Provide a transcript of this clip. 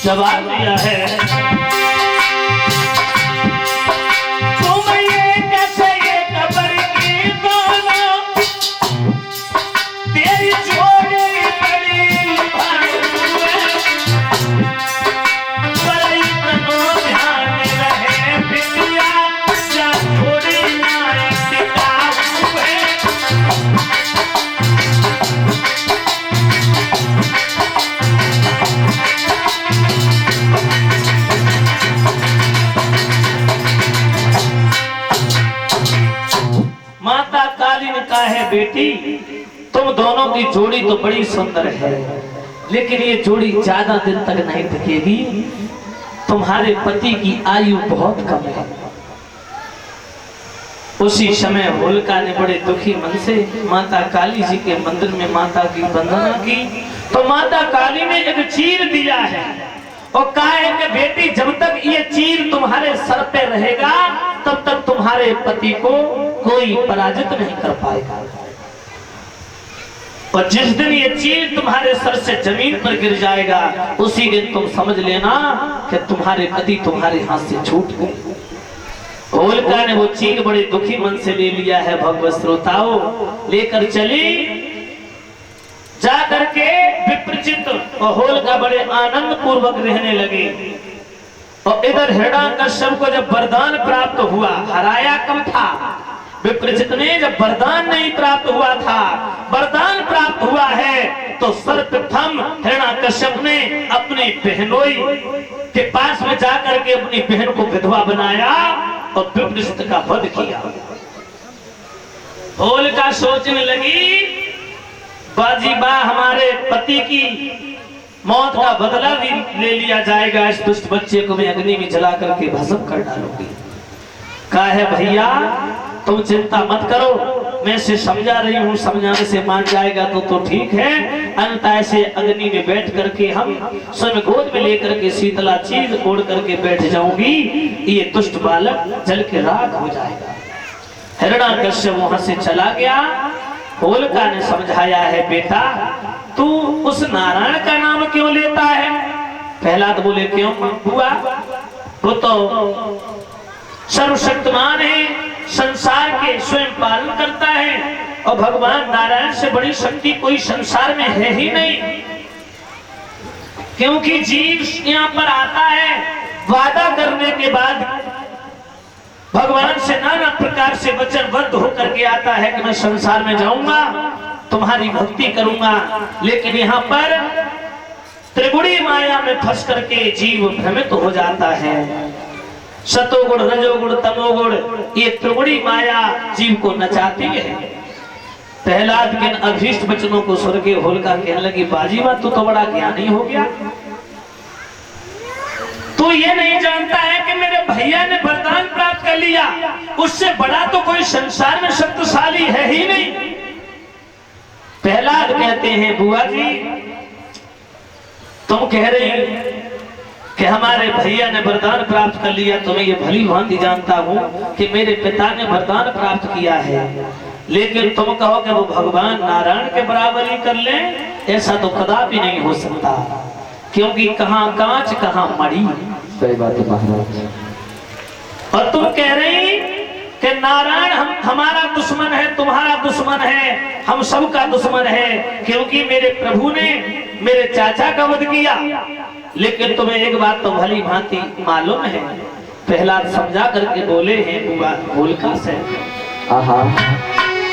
जवाब दिया है बेटी, तुम दोनों की जोड़ी तो बड़ी सुंदर है, लेकिन ये जोड़ी ज्यादा दिन तक नहीं टिकेगी। तुम्हारे पति की आयु बहुत कम है। उसी समय होलिका ने बड़े दुखी मन से माता काली जी के मंदिर में माता की वंदना की, तो माता काली ने एक चीर दिया है और कहा है कि बेटी, जब तक ये चीर तुम्हारे सर पे रहेगा तब तक तुम्हारे पति को कोई पराजित नहीं कर पाएगा। और जिस दिन ये चीर तुम्हारे सर से जमीन पर गिर जाएगा, उसी दिन तुम समझ लेना कि तुम्हारे पति तुम्हारे हाथ से छूट गए। होलिका ने वो चीर बड़े दुखी मन से ले लिया है। भगवत श्रोताओं, लेकर चली जा करके विप्रचित और होलिका बड़े आनंद पूर्वक रहने लगे। और इधर हिरण्यकश्यप को जब वरदान प्राप्त हुआ, हराया कम था विप्रचित ने, जब वरदान नहीं प्राप्त हुआ था, वरदान प्राप्त हुआ है, तो सर्वप्रथम हिरण्यकश्यप ने अपनी बहनोई के पास में जाकर के अपनी बहन को विधवा बनाया और विप्रचित का वध किया। होलिका सोचने लगी, बाजी बा, हमारे पति की मौत का बदला भी ले लिया जाएगा। इस दुष्ट बच्चे को मैं अग्नि में जला करके भस्म कर डालूंगी। कहा है भैया, तुम चिंता मत करो, मैं इसे समझा रही हूँ, समझाने से मान जाएगा तो ठीक है, अन्यथा ऐसे अग्नि में बैठ करके हम स्वयं गोद में लेकर के शीतला चीज ओढ़ करके बैठ जाऊंगी, ये दुष्ट बालक जल के राख हो जाएगा। हिरण्यकश्यप वहां से चला गया। होलिका ने समझाया है, बेटा तू उस नारायण का नाम क्यों लेता है? प्रहलाद बोले, क्यों बुआ? वो तो सर्वशक्तिमान है, संसार के स्वयं पालन करता है, और भगवान नारायण से बड़ी शक्ति कोई संसार में है ही नहीं। क्योंकि जीव यहाँ पर आता है वादा करने के बाद, भगवान से नाना प्रकार से वचनबद्ध होकर के आता है कि मैं संसार में जाऊंगा, तुम्हारी भक्ति करूंगा, लेकिन यहाँ पर त्रिगुणी माया में फंस करके जीव भ्रमित हो जाता है। सतोगुण, रजोगुण, तमोगुण, ये त्रिगुणी माया जीव को नचाती है। प्रहलाद के अभीष्ट वचनों को सुन के होलिका कहने लगी, बाजी बात तू तो बड़ा ज्ञानी हो गया, तू ये नहीं जानता है कि मेरे भैया ने वरदान प्राप्त कर लिया, उससे बड़ा तो कोई संसार में शक्तिशाली है ही नहीं। प्रहलाद कहते हैं, बुआ जी तुम कह रही कि हमारे भैया ने वरदान प्राप्त कर लिया, तो मैं ये भली भांति जानता हूँ कि मेरे पिता ने वरदान प्राप्त किया है, लेकिन तुम कहो कि वो भगवान नारायण के बराबर ही कर ले, ऐसा तो कदापि नहीं हो सकता, क्योंकि कहाँ कांच कहाँ मणि। सही बात है महाराज। और तुम कह रही कि नारायण हमारा दुश्मन है, तुम्हारा दुश्मन है, हम सबका दुश्मन है, क्योंकि मेरे प्रभु ने मेरे चाचा का वध किया। लेकिन तुम्हें एक बात तो भली भांति मालूम है, प्रहलाद समझा करके बोले हैं बुआ होलिका से, आहा